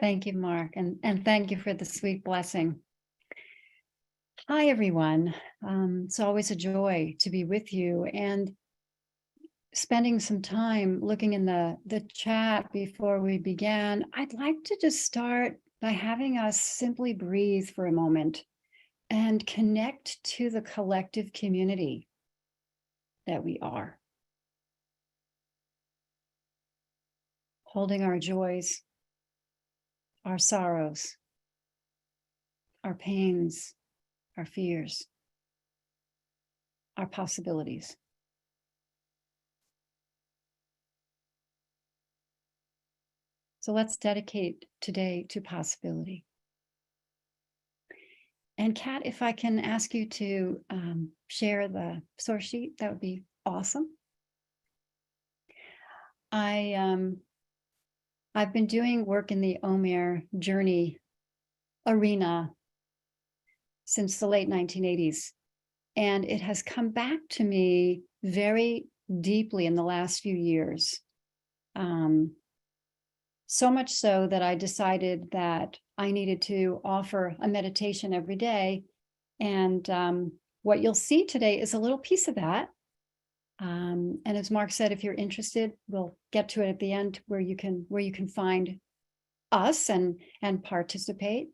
Thank you, Mark, and thank you for the sweet blessing. Hi, everyone. It's always a joy to be with you and spending some time looking in the chat before we began. I'd like to just start by having us simply breathe for a moment and connect to the collective community that we are. Holding our joys, our sorrows, our pains, our fears, our possibilities. So let's dedicate today to possibility. And Kat, if I can ask you to share the source sheet, that would be awesome. I've been doing work in the Omer journey arena since the late 1980s. And it has come back to me very deeply in the last few years. So much so that I decided that I needed to offer a meditation every day. And what you'll see today is a little piece of that. And as Mark said, if you're interested, we'll get to it at the end where you can find us and participate.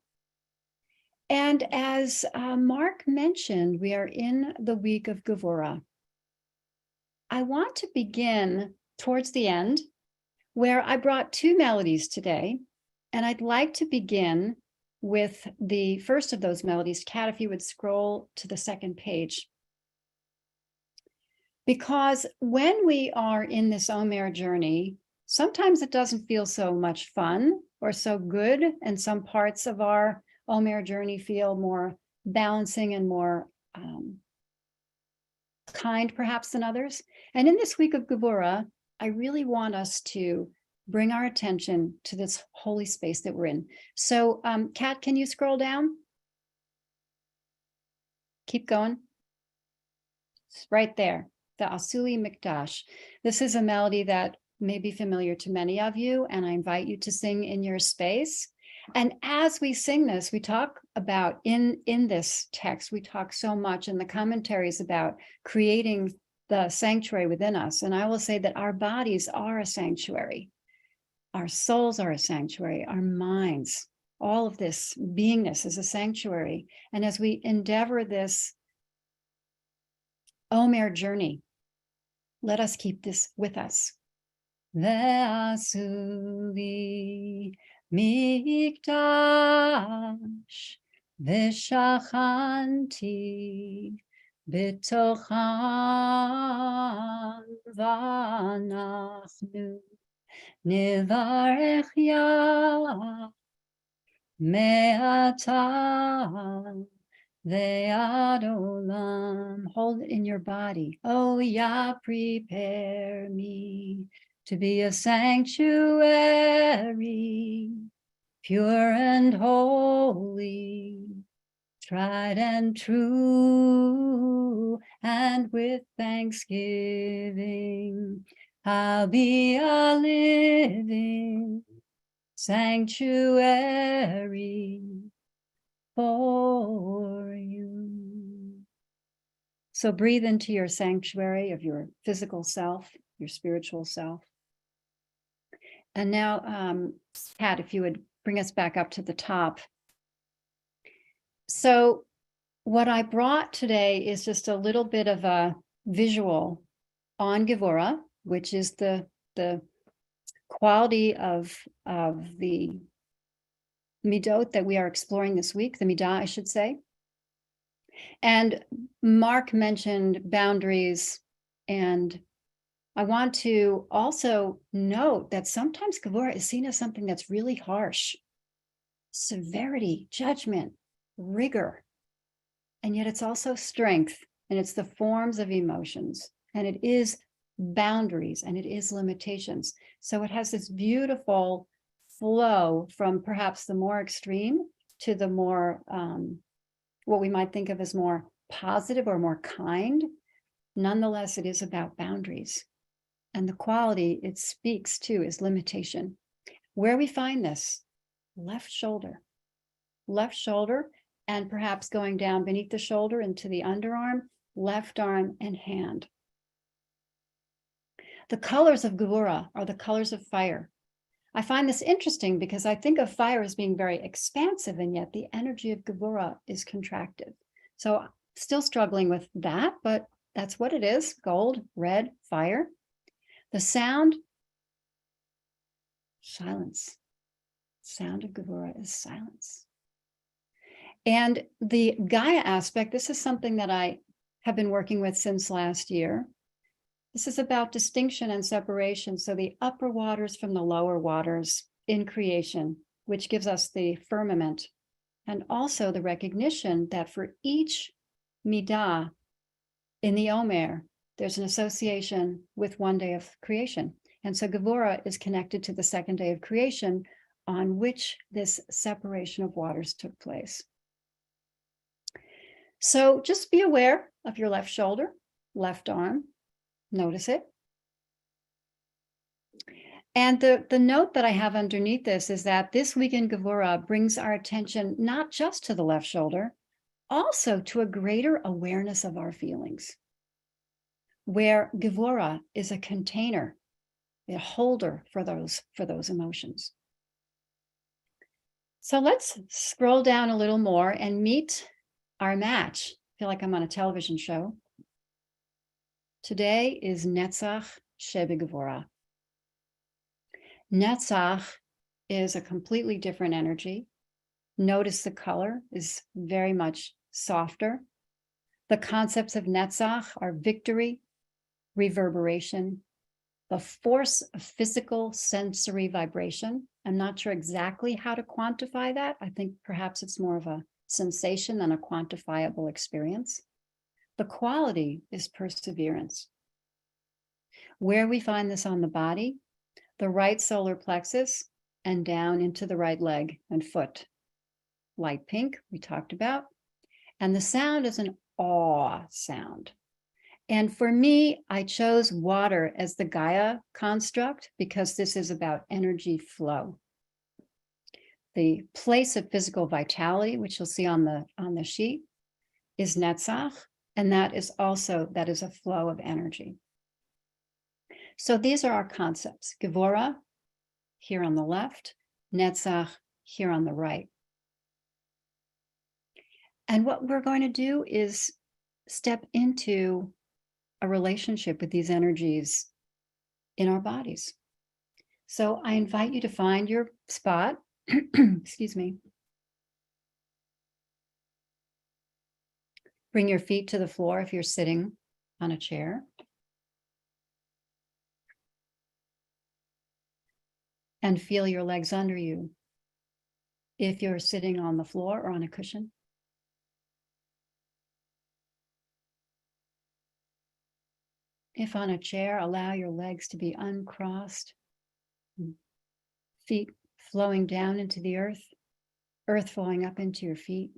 And as Mark mentioned, we are in the week of Gevurah. I want to begin towards the end, where I brought two melodies today, and I'd like to begin with the first of those melodies. Kat, if you would scroll to the second page. Because when we are in this Omer journey, sometimes it doesn't feel so much fun or so good, and some parts of our Omer journey feel more balancing and more kind, perhaps, than others. And in this week of Gevurah, I really want us to bring our attention to this holy space that we're in. So, Kat, can you scroll down? Keep going. It's right there, the Asuli Mikdash. This is a melody that may be familiar to many of you, and I invite you to sing in your space. And as we sing this, we talk about, in this text, we talk so much in the commentaries about creating the sanctuary within us. And I will say that our bodies are a sanctuary. Our souls are a sanctuary, our minds, all of this beingness is a sanctuary. And as we endeavor this Omer journey, let us keep this with us. Ve'asuli mikdash ve'shachanti b'tochan v'anachnu Nivarech ya me'ata ve'ad olam. Hold it in your body. Oh, Yah, prepare me to be a sanctuary, pure and holy, tried and true, and with thanksgiving I'll be a living sanctuary for you. So breathe into your sanctuary of your physical self, your spiritual self. And now, Kat, if you would bring us back up to the top. So what I brought today is just a little bit of a visual on Gevurah, which is the quality of the midot that we are exploring this week, the midah, I should say. And Mark mentioned boundaries, and I want to also note that sometimes Gevurah is seen as something that's really harsh, severity, judgment, rigor, and yet it's also strength, and it's the forms of emotions, and it is boundaries, and it is limitations. So it has this beautiful flow from perhaps the more extreme to the more, what we might think of as more positive or more kind. Nonetheless, it is about boundaries. And the quality it speaks to is limitation. Where we find this, left shoulder, and perhaps going down beneath the shoulder into the underarm, left arm, and hand. The colors of Gevura are the colors of fire. I find this interesting because I think of fire as being very expansive, and yet the energy of Gevura is contracted. So still struggling with that, but that's what it is. Gold, red, fire. The sound, silence. Sound of Gevura is silence. And the Gaia aspect, this is something that I have been working with since last year. This is about distinction and separation. So the upper waters from the lower waters in creation, which gives us the firmament, and also the recognition that for each midah in the Omer, there's an association with one day of creation. And so Gevura is connected to the second day of creation on which this separation of waters took place. So just be aware of your left shoulder, left arm, notice it. And the note that I have underneath this is that this week in Gevura brings our attention not just to the left shoulder, also to a greater awareness of our feelings, where Gevura is a container, a holder for those emotions. So let's scroll down a little more and meet our match. I feel like I'm on a television show. Today is Netzach Shebegevura. Netzach is a completely different energy. Notice the color is very much softer. The concepts of Netzach are victory, reverberation, the force of physical sensory vibration. I'm not sure exactly how to quantify that. I think perhaps it's more of a sensation than a quantifiable experience. The quality is perseverance. Where we find this on the body, the right solar plexus and down into the right leg and foot. Light pink, we talked about. And the sound is an awe sound. And for me, I chose water as the Gaia construct because this is about energy flow. The place of physical vitality, which you'll see on the sheet, is Netzach, and that is a flow of energy. So these are our concepts. Gevura, here on the left, Netzach, here on the right. And what we're going to do is step into a relationship with these energies in our bodies. So I invite you to find your spot. Excuse me. Bring your feet to the floor if you're sitting on a chair. And feel your legs under you if you're sitting on the floor or on a cushion. If on a chair, allow your legs to be uncrossed, feet flowing down into the earth flowing up into your feet.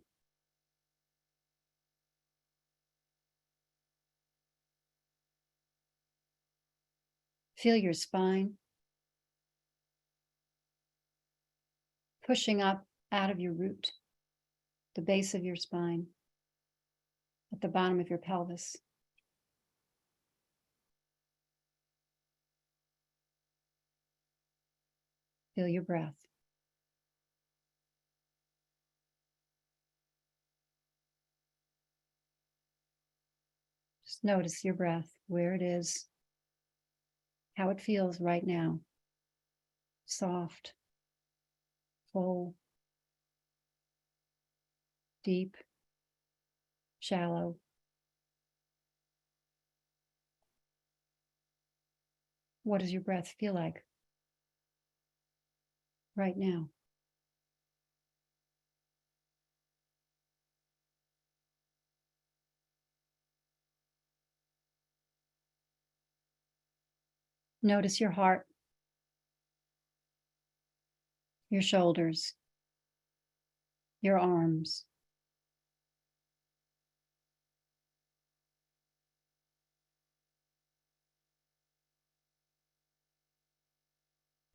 Feel your spine pushing up out of your root, the base of your spine, at the bottom of your pelvis. Feel your breath. Just notice your breath, where it is, how it feels right now. Soft, full, deep, shallow. What does your breath feel like right now? Notice your heart, your shoulders, your arms.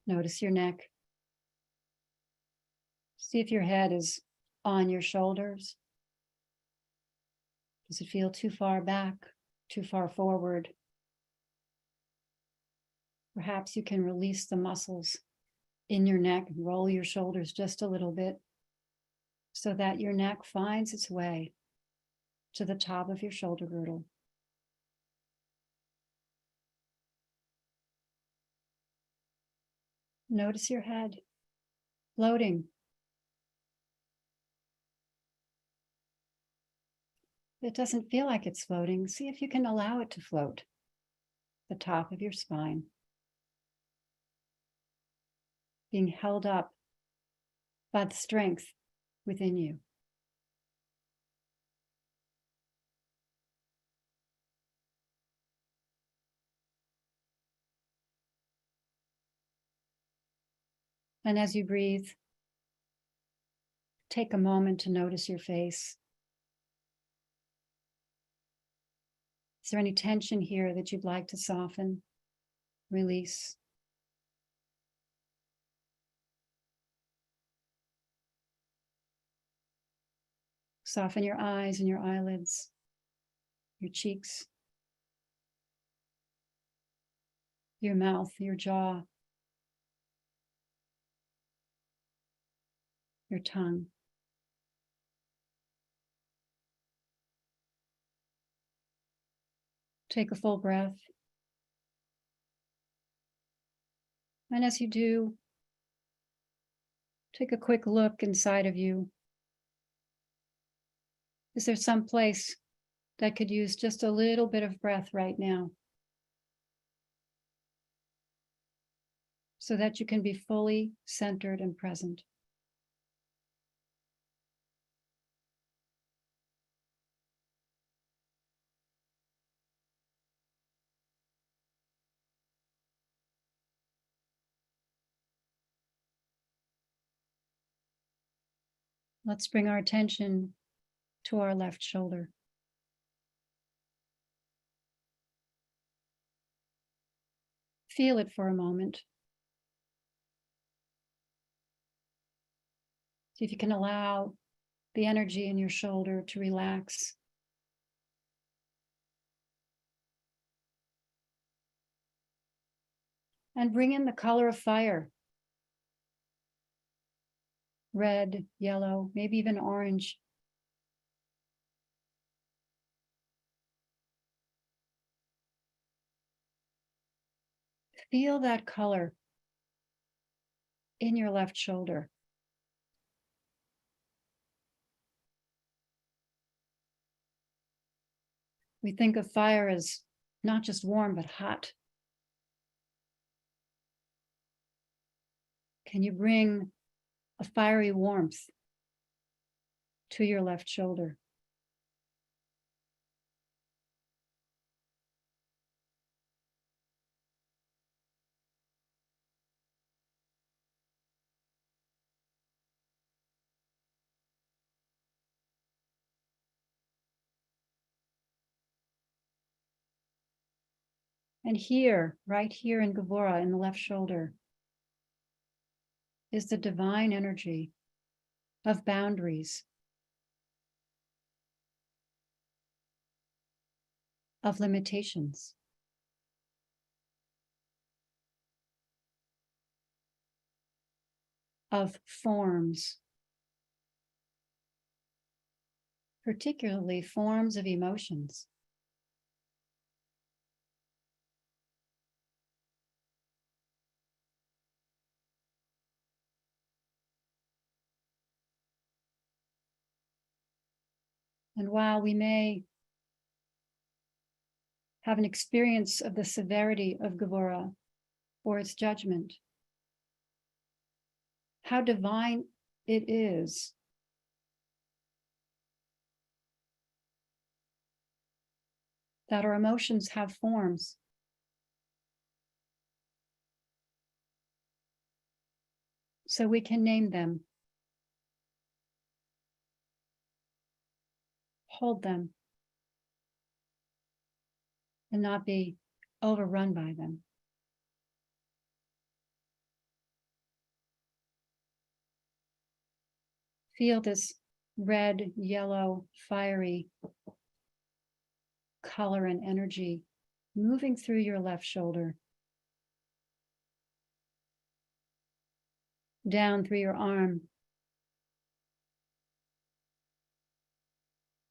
Notice your neck, See if your head is on your shoulders. Does it feel too far back, too far forward? Perhaps you can release the muscles in your neck and roll your shoulders just a little bit so that your neck finds its way to the top of your shoulder girdle. Notice your head floating. It doesn't feel like it's floating. See if you can allow it to float. The top of your spine, being held up by the strength within you. And as you breathe, take a moment to notice your face. Is there any tension here that you'd like to soften, release? Soften your eyes and your eyelids, your cheeks, your mouth, your jaw, your tongue. Take a full breath. And as you do, take a quick look inside of you. Is there some place that could use just a little bit of breath right now, so that you can be fully centered and present? Let's bring our attention to our left shoulder. Feel it for a moment. See if you can allow the energy in your shoulder to relax. And bring in the color of fire. Red, yellow, maybe even orange. Feel that color in your left shoulder. We think of fire as not just warm, but hot. Can you bring a fiery warmth to your left shoulder? And here, right here in Gevurah, in the left shoulder, is the divine energy of boundaries, of limitations, of forms, particularly forms of emotions. And while we may have an experience of the severity of Gevurah or its judgment, how divine it is that our emotions have forms. So we can name them, hold them, and not be overrun by them. Feel this red, yellow, fiery color and energy moving through your left shoulder, down through your arm,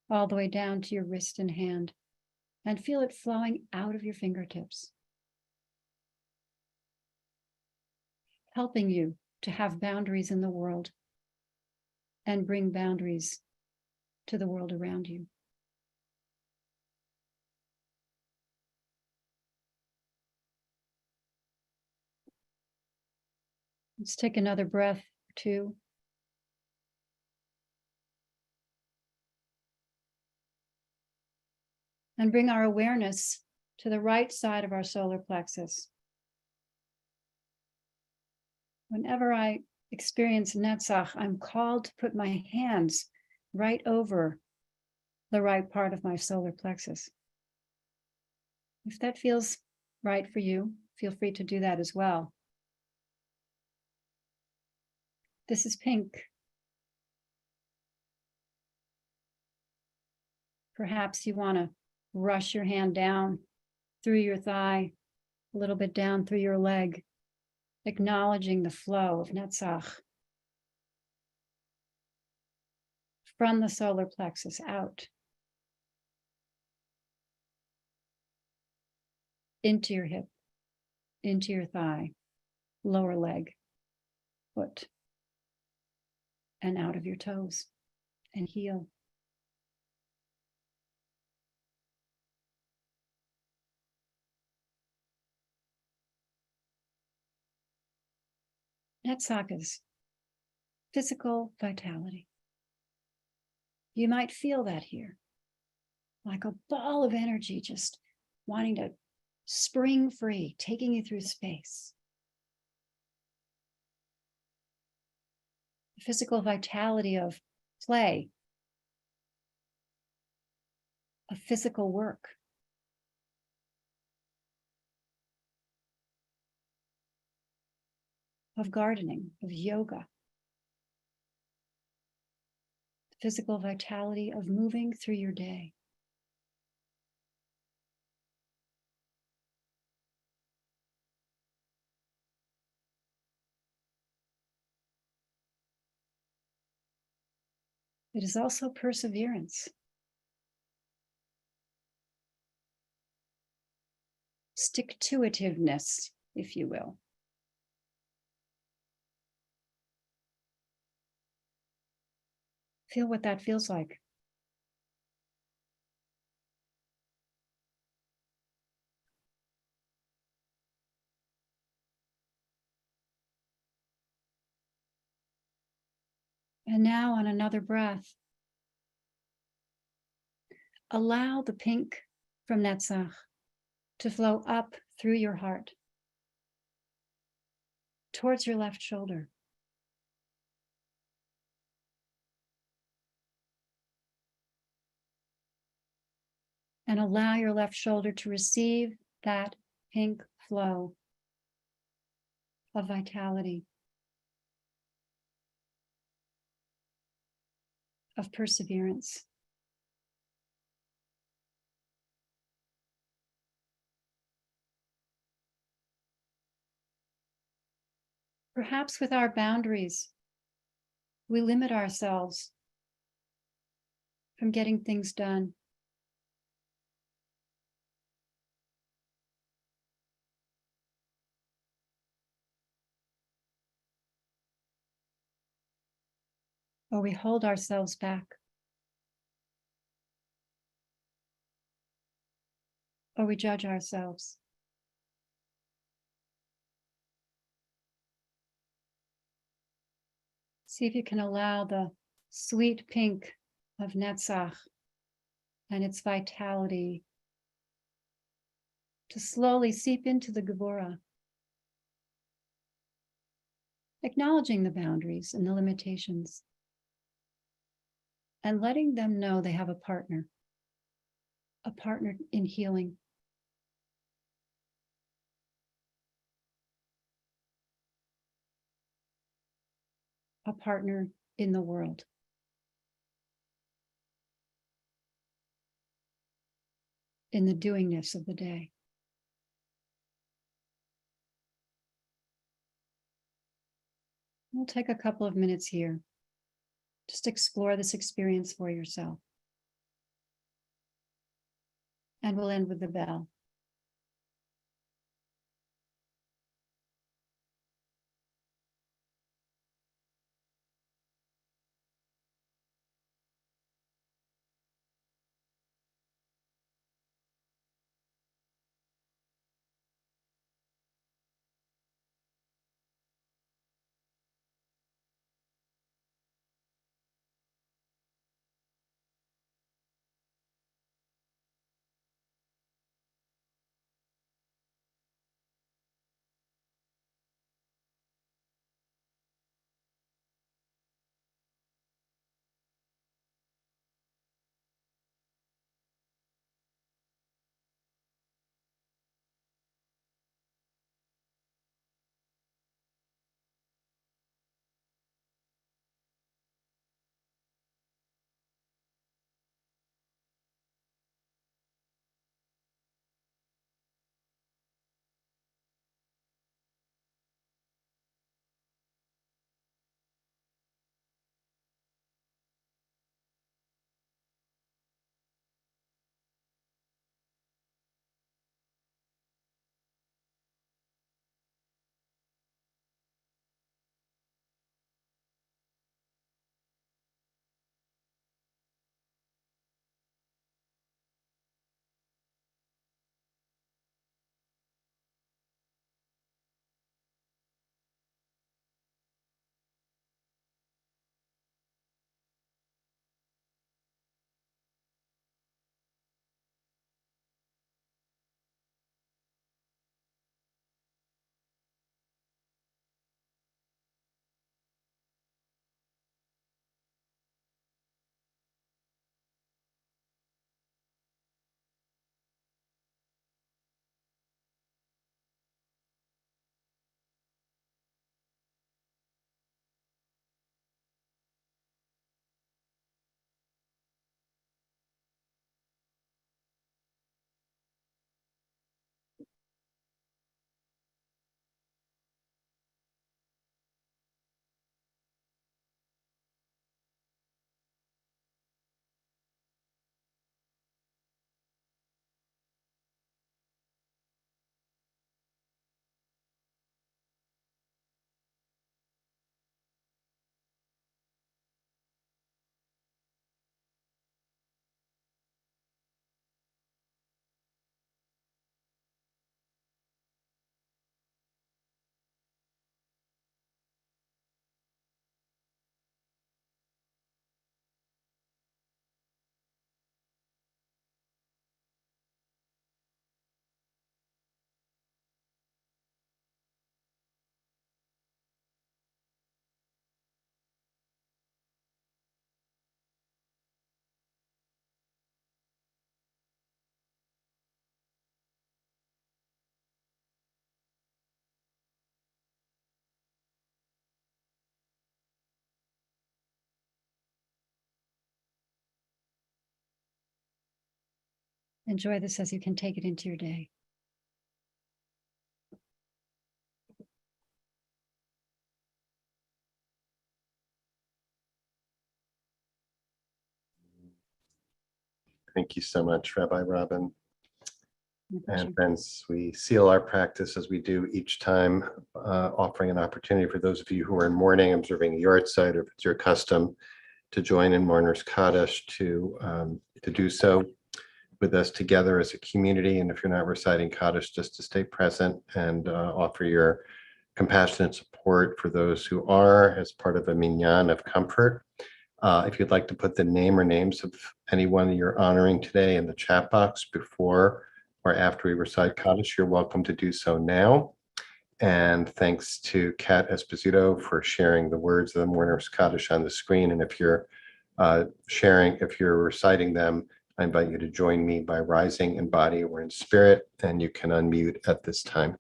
all the way down to your wrist and hand, and feel it flowing out of your fingertips, helping you to have boundaries in the world and bring boundaries to the world around you. Let's take another breath or two. And bring our awareness to the right side of our solar plexus. Whenever I experience Netzach, I'm called to put my hands right over the right part of my solar plexus. If that feels right for you, feel free to do that as well. This is pink. Perhaps you want to rush your hand down through your thigh, a little bit down through your leg, acknowledging the flow of Netzach from the solar plexus out into your hip, into your thigh, lower leg, foot, and out of your toes and heel. Netzach is physical vitality. You might feel that here, like a ball of energy just wanting to spring free, taking you through space. The physical vitality of play, of physical work, of gardening, of yoga. The physical vitality of moving through your day. It is also perseverance. Stick-to-itiveness, if you will. Feel what that feels like. And now on another breath, allow the pink from Netzach to flow up through your heart, towards your left shoulder. And allow your left shoulder to receive that pink flow of vitality, of perseverance. Perhaps with our boundaries, we limit ourselves from getting things done. Or we hold ourselves back. Or we judge ourselves. See if you can allow the sweet pink of Netzach and its vitality to slowly seep into the Gevurah, acknowledging the boundaries and the limitations, and letting them know they have a partner in healing. A partner in the world. in the doingness of the day. We'll take a couple of minutes here. Just explore this experience for yourself. And we'll end with the bell. Enjoy this as you can take it into your day. Thank you so much, Rabbi Robin. And friends, we seal our practice as we do each time, offering an opportunity for those of you who are in mourning, observing a yard site, or if it's your custom to join in Mourner's Kaddish, to do so with us together as a community. And if you're not reciting Kaddish, just to stay present and offer your compassionate support for those who are, as part of a minyan of comfort. If you'd like to put the name or names of anyone you're honoring today in the chat box before or after we recite Kaddish, you're welcome to do so now. And thanks to Kat Esposito for sharing the words of the Mourner's Kaddish on the screen. And if you're if you're reciting them, I invite you to join me by rising in body or in spirit, and you can unmute at this time.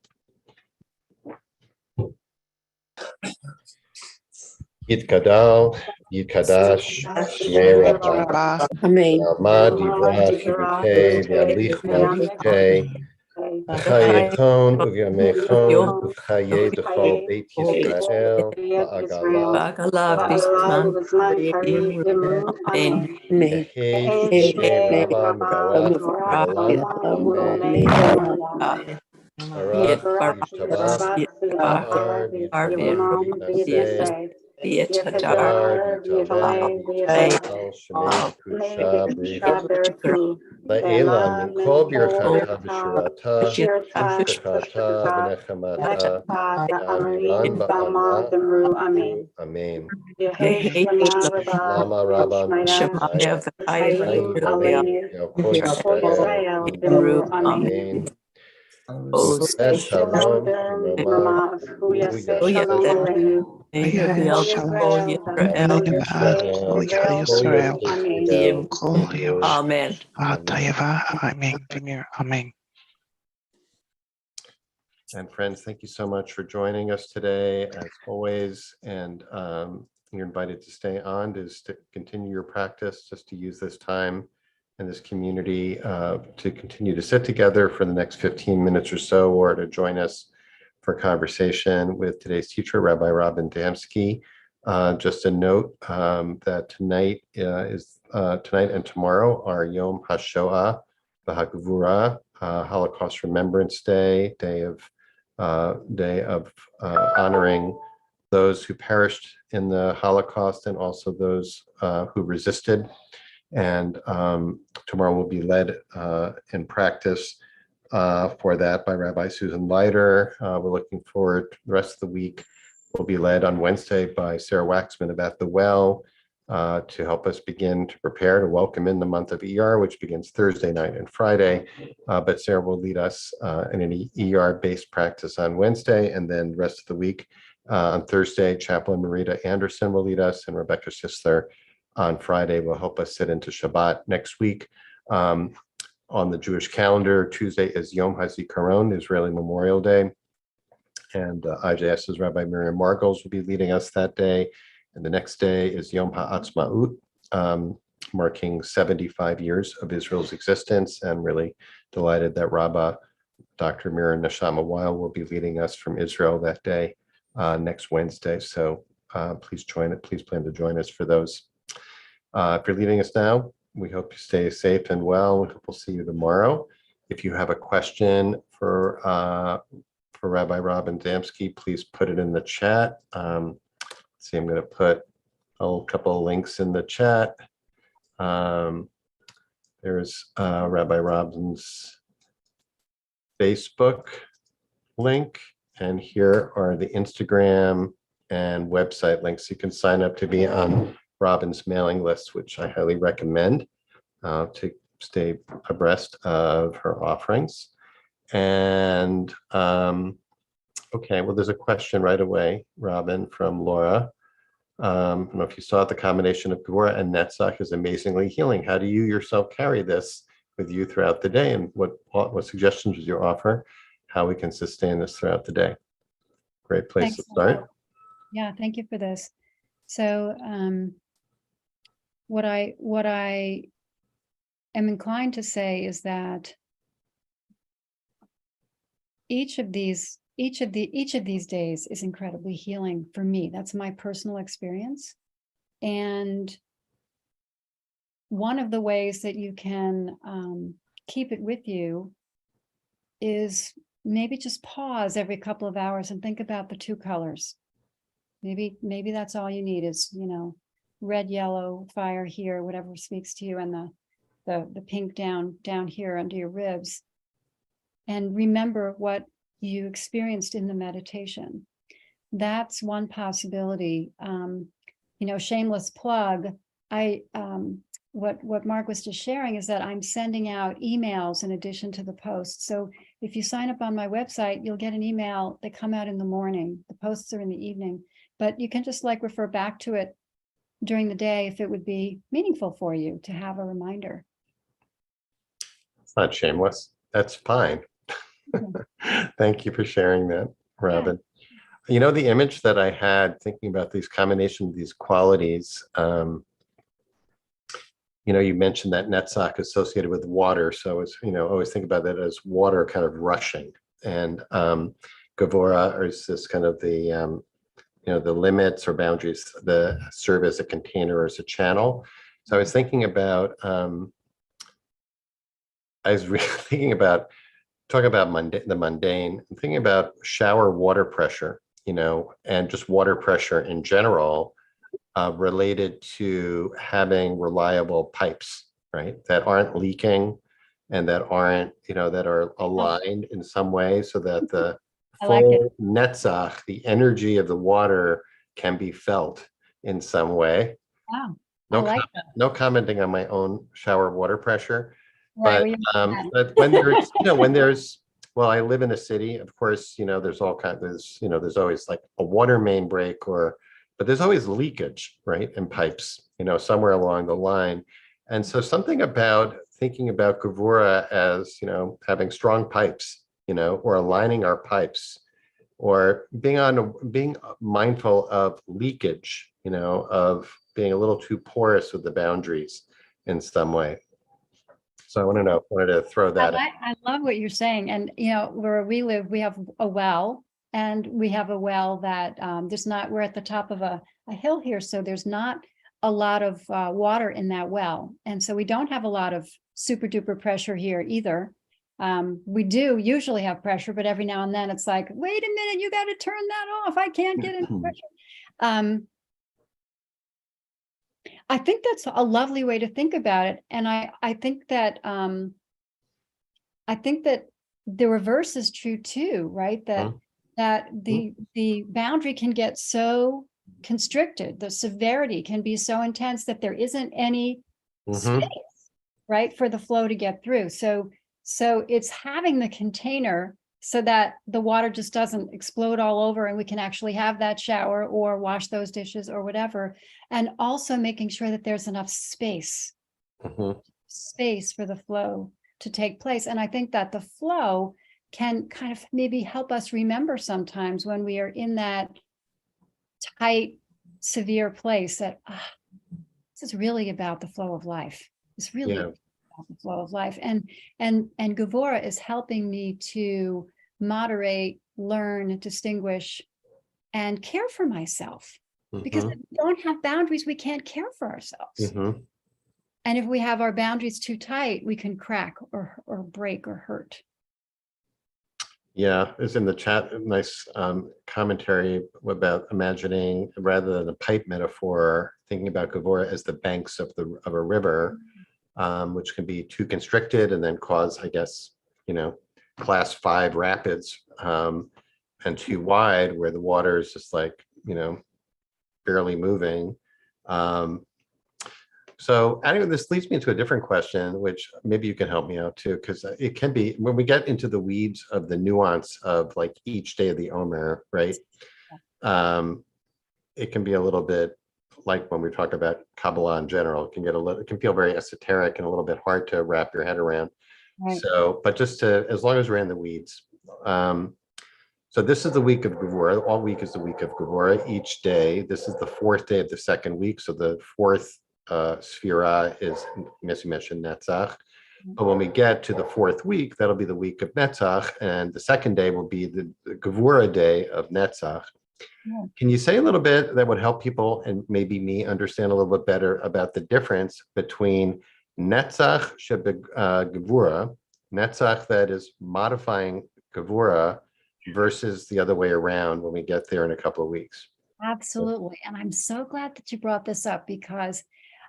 Yitkadal, Yitkadash, Shmei Rabbah, Amen. Alma, Divra, Shivute, V'Amlich Malchute, V'Chayechon, Uvyamechon, Uvchaye Dechol Beit Yisrael, La'agala, Amen. Yehi Shmei Rabbah, Mevarach, Olam, Amen. Barak, Yishtabach, Yishtar, Yisrael, Yisnaseh, Yadar, Yitaleh, Yital, Shemei, Kusha, Brich, La'ela, Min Kol Birchata, V'Shirata, V'Shtakata, V'Nechamata, Amiran Ba'ala, Amen. Lama Rabban B'Yisrael, Chaim Baleinu, Yal Kol Yisrael, Amen. Shalom, Rama, Yashem, Shalom. Israel. Amen. Amen. And friends, thank you so much for joining us today, as always. And you're invited to stay on, to continue your practice, just to use this time in this community to continue to sit together for the next 15 minutes or so, or to join us for conversation with today's teacher, Rabbi Robin Damsky. Just a note that tonight and tomorrow are Yom HaShoah V'Hagvura, Holocaust Remembrance Day, day of honoring those who perished in the Holocaust and also those who resisted. And tomorrow will be led in practice for that by Rabbi Susan Leiter. We're looking forward to the rest of the week. Will be led on Wednesday by Sarah Waxman of At the Well to help us begin to prepare to welcome in the month of ER, which begins Thursday night and Friday. But Sarah will lead us in an ER-based practice on Wednesday, and then the rest of the week on Thursday, Chaplain Marita Anderson will lead us, and Rebecca Sisler on Friday will help us sit into Shabbat next week. On the Jewish calendar, Tuesday is Yom HaZikaron, Israeli Memorial Day. And IJS's Rabbi Miriam Margles will be leading us that day. And the next day is Yom HaAtzmaut, marking 75 years of Israel's existence. And really delighted that Rabbi Dr. Miriam Neshama Weil will be leading us from Israel that day next Wednesday. So please plan to join us for those. If you're leaving us now, we hope you stay safe and well. We hope we'll see you tomorrow. If you have a question for Rabbi Robin Damsky, please put it in the chat. Let's see, I'm going to put a couple of links in the chat. There's Rabbi Robin's Facebook link, and here are the Instagram and website links. You can sign up to be on Robin's mailing list, which I highly recommend to stay abreast of her offerings. And okay, well, there's a question right away, Robin, from Laura. I don't know if you saw it, the combination of Gevurah and Netzach is amazingly healing. How do you yourself carry this with you throughout the day? And what suggestions would you offer how we can sustain this throughout the day? Great place to start. Yeah, thank you for this. So what I am inclined to say is that each of these days is incredibly healing for me. That's my personal experience. And one of the ways that you can keep it with you is maybe just pause every couple of hours and think about the two colors. Maybe that's all you need is, red, yellow, fire here, whatever speaks to you, and the pink down here under your ribs. And remember what you experienced in the meditation. That's one possibility. Shameless plug. What Mark was just sharing is that I'm sending out emails in addition to the posts. So if you sign up on my website, you'll get an email. They come out in the morning. The posts are in the evening, but you can just refer back to it during the day if it would be meaningful for you to have a reminder. It's not shameless. That's fine. Thank you for sharing that, Robin. You know, the image that I had thinking about these combination of these qualities, you know, you mentioned that Netzach associated with water. So it's, you know, always think about that as water kind of rushing. And Gevura is this kind of the, you know, the limits or boundaries that serve as a container or as a channel. So I was thinking about, I was really thinking about, talking about the mundane, I'm thinking about shower water pressure, you know, and just water pressure in general, related to having reliable pipes, right? That aren't leaking and that aren't, you know, that are aligned in some way so that the I like it. full netzach, the energy of the water can be felt in some way. Wow. I No, like that. no commenting on my own shower water pressure, Right. but when there's, you know, when there's, well, I live in a city, of course, you know, there's all kinds, there's, you know, there's always like a water main break or, but there's always leakage, right, in pipes, you know, somewhere along the line. And so something about thinking about Gevura as, you know, having strong pipes, you know, or aligning our pipes, or being mindful of leakage, you know, of being a little too porous with the boundaries in some way. So I wanted to throw that out. I love what you're saying. And, you know, where we live, we have a well, and we have a well that there's not, we're at the top of a hill here. So there's not a lot of water in that well. And so we don't have a lot of super duper pressure here either. We do usually have pressure, but every now and then it's like, wait a minute, you got to turn that off. I can't get any pressure. I think that's a lovely way to think about it. And I think that the reverse is true too, right? That the boundary can get so constricted, the severity can be so intense that there isn't any space, right, for the flow to get through. So it's having the container so that the water just doesn't explode all over and we can actually have that shower or wash those dishes or whatever. And also making sure that there's enough space for the flow to take place. And I think that the flow can kind of maybe help us remember sometimes when we are in that tight, severe place that this is really about the flow of life. It's really about the flow of life. And Gevura is helping me to moderate, learn, distinguish, and care for myself. Because if we don't have boundaries, we can't care for ourselves. And if we have our boundaries too tight, we can crack or break or hurt. Yeah, it's in the chat, nice commentary about imagining, rather than a pipe metaphor, thinking about Gevura as the banks of a river, which can be too constricted and then cause, I guess, you know, class 5 rapids, and too wide where the water is just like, you know, barely moving. So anyway, this leads me into a different question, which maybe you can help me out too, because it can be, when we get into the weeds of the nuance of like each day of the Omer, right? It can be a little bit like when we talk about Kabbalah in general, it can feel very esoteric and a little bit hard to wrap your head around. Right. So, but just to, as long as we're in the weeds. So this is the week of Gevura. All week is the week of Gevura. Each day, this is the 4th day of the 2nd week. So the 4th Sphira is, as you mentioned, Netzach. But when we get to the 4th week, that'll be the week of Netzach, and the 2nd day will be the Gevura day of Netzach. Can you say a little bit that would help people and maybe me understand a little bit better about the difference between Netzach Gevura, Netzach that is modifying Gevura, versus the other way around when we get there in a couple of weeks? Absolutely. And I'm so glad that you brought this up because,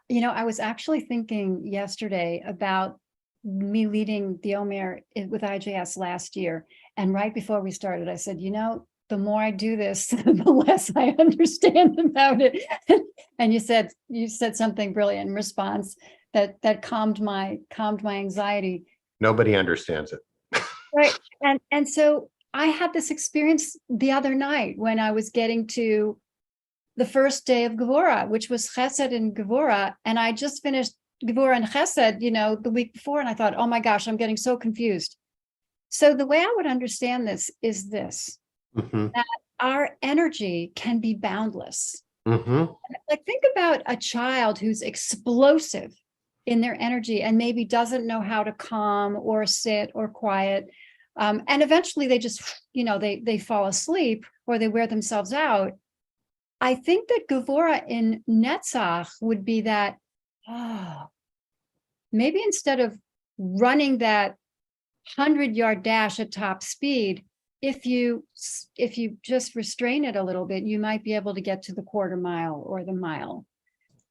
you know, I was actually thinking yesterday about me leading the Omer with IJS last year. And right before we started, I said, you know, the more I do this, the less I understand about it. And you said something brilliant in response that calmed my anxiety. Nobody understands it. Right. And so I had this experience the other night when I was getting to the first day of Gevura, which was Chesed and Gevura. And I just finished Gevura and Chesed, you know, the week before. And I thought, oh my gosh, I'm getting so confused. So the way I would understand this is this, that our energy can be boundless. Mm-hmm. Like, think about a child who's explosive in their energy and maybe doesn't know how to calm or sit or quiet. And eventually they just, they fall asleep or they wear themselves out. I think that Gevura in Netzach would be that, maybe instead of running that 100-yard dash at top speed, if you just restrain it a little bit, you might be able to get to the quarter mile or the mile.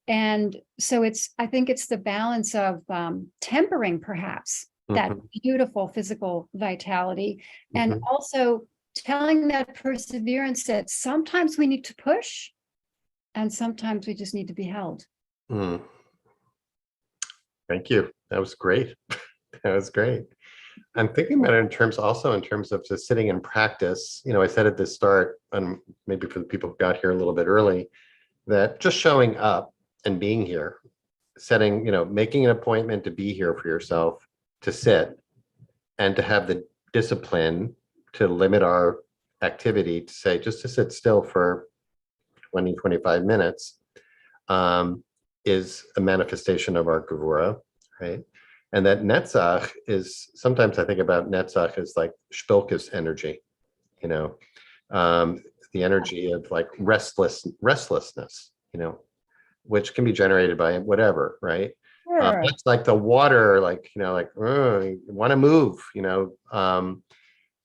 And so I think it's the balance of tempering perhaps that beautiful physical vitality, and also telling that perseverance that sometimes we need to push and sometimes we just need to be held. Mm. Thank you. That was great. That was great. I'm thinking about it in terms of just sitting in practice. I said at the start, and maybe for the people who got here a little bit early, that just showing up and being here, making an appointment to be here for yourself, to sit, and to have the discipline to limit our activity, to say, just to sit still for 20, 25 minutes, is a manifestation of our Gevura, right? And that Netzach is, sometimes I think about Netzach as like Spilkus energy, the energy of like restlessness, which can be generated by whatever, right? Sure. It's like the water, you want to move,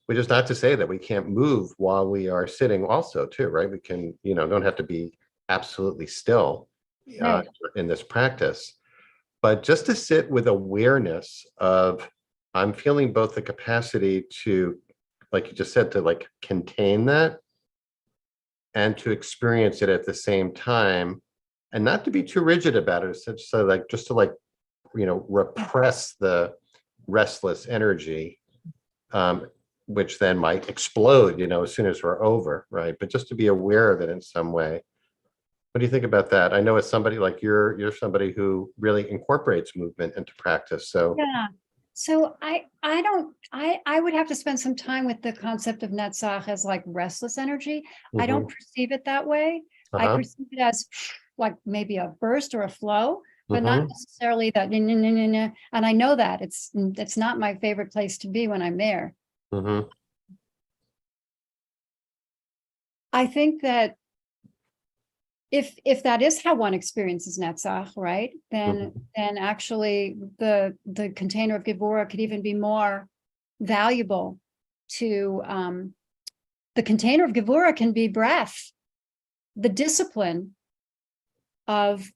which is not to say that we can't move while we are sitting also too, right? We can, don't have to be absolutely still Right. in this practice. But just to sit with awareness of, I'm feeling both the capacity to, like you just said, to like contain that and to experience it at the same time, and not to be too rigid about it. So like, just to like, repress the restless energy, which then might explode, as soon as we're over, right? But just to be aware of it in some way. What do you think about that? I know as somebody like you're somebody who really incorporates movement into practice. So Yeah. So I would have to spend some time with the concept of Netzach as like restless energy. I don't perceive it that way. I perceive it as like maybe a burst or a flow, but not necessarily that. And I know that it's not my favorite place to be when I'm there. I think that if that is how one experiences Netzach, right, then actually the container of Gevura could even be more valuable to the container of Gevura can be breath, the discipline of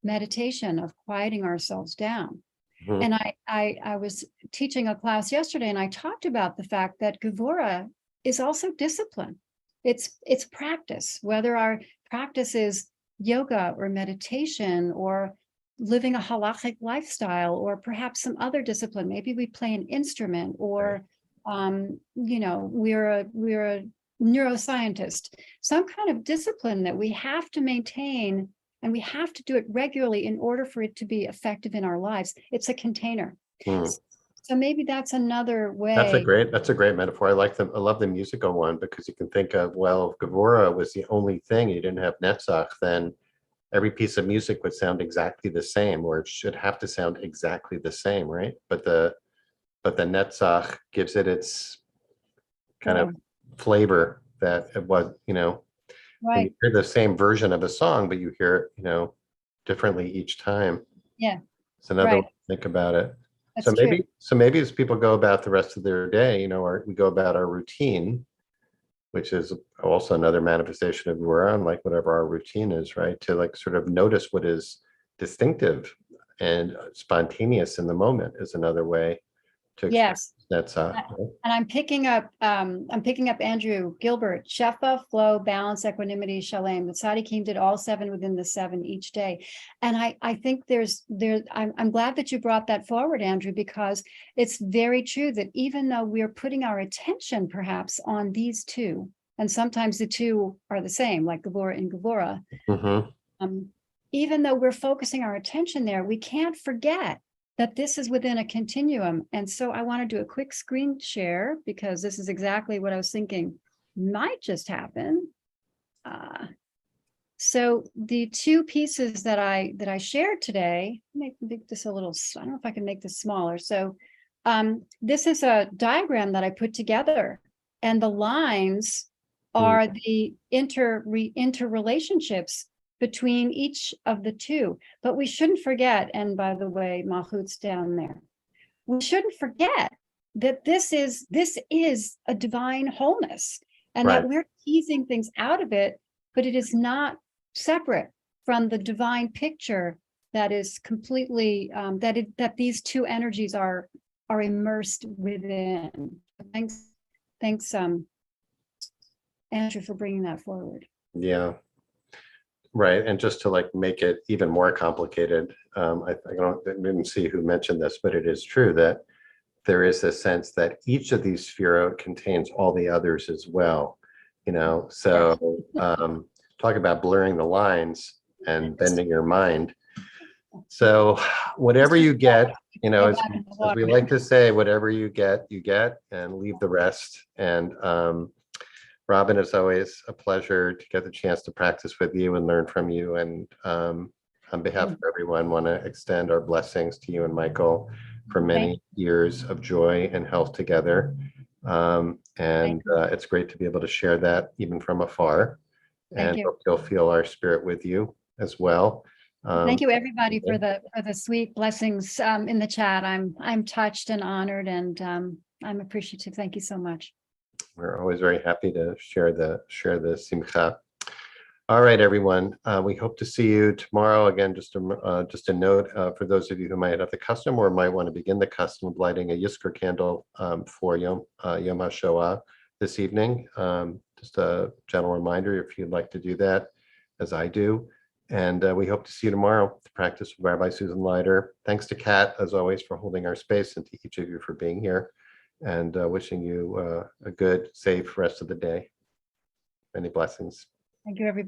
meditation, of quieting ourselves down. And I was teaching a class yesterday, and I talked about the fact that Gevura is also discipline. It's practice, whether our practice is yoga or meditation or living a halachic lifestyle, or perhaps some other discipline. Maybe we play an instrument, or we're a neuroscientist, some kind of discipline that we have to maintain, and we have to do it regularly in order for it to be effective in our lives. It's a container. So maybe that's another way. That's a great metaphor. I love the musical one, because you can think of, well, if Gevura was the only thing, you didn't have Netzach, then every piece of music would sound exactly the same, or it should have to sound exactly the same, right? But the Netzach gives it its kind of flavor that it was, when you hear the same version of a song, but you hear it, differently each time. Yeah. It's another way to think about it. That's So true. maybe as people go about the rest of their day, or we go about our routine, which is also another manifestation of we're on, like whatever our routine is, right? To like sort of notice what is distinctive and spontaneous in the moment is another way to experience Netzach. And I'm picking up Andrew Gilbert, Shefa, flow, balance, equanimity, shalem. The tzaddikim did all 7 within the 7 each day. And I think I'm glad that you brought that forward, Andrew, because it's very true that even though we're putting our attention perhaps on these two, and sometimes the two are the same, like Gevura and Gevura, even though we're focusing our attention there, we can't forget that this is within a continuum. And so I want to do a quick screen share, because this is exactly what I was thinking might just happen. So the two pieces that I shared today, make this a little, I don't know if I can make this smaller. So this is a diagram that I put together, and the lines are the interrelationships between each of the two. But we shouldn't forget, and by the way, Mahut's down there, we shouldn't forget that this is a divine wholeness, and that we're teasing things out of it, but it is not separate from the divine picture that is completely that these two energies are immersed within. Thanks Andrew, for bringing that forward. Yeah. Right. And just to like make it even more complicated, I didn't see who mentioned this, but it is true that there is a sense that each of these spherot contains all the others as well. So talk about blurring the lines and bending your mind. So whatever you get, as we like to say, whatever you get, and leave the rest. And Robin, it's always a pleasure to get the chance to practice with you and learn from you. And on behalf of everyone, want to extend our blessings to you and Michael for many years of joy and health together. It's great to be able to share that even from afar. And hope you'll feel our spirit with you as well. Thank you, everybody, for the sweet blessings in the chat. I'm touched and honored, and I'm appreciative. Thank you so much. We're always very happy to share the simcha. All right, everyone. We hope to see you tomorrow. Again, just a note for those of you who might have the custom or might want to begin the custom of lighting a Yizkor candle for Yom HaShoah this evening. Just a gentle reminder, if you'd like to do that, as I do. And we hope to see you tomorrow to practice with Rabbi Susan Leiter. Thanks to Kat, as always, for holding our space, and to each of you for being here. And wishing you a good, safe rest of the day. Many blessings. Thank you, everybody.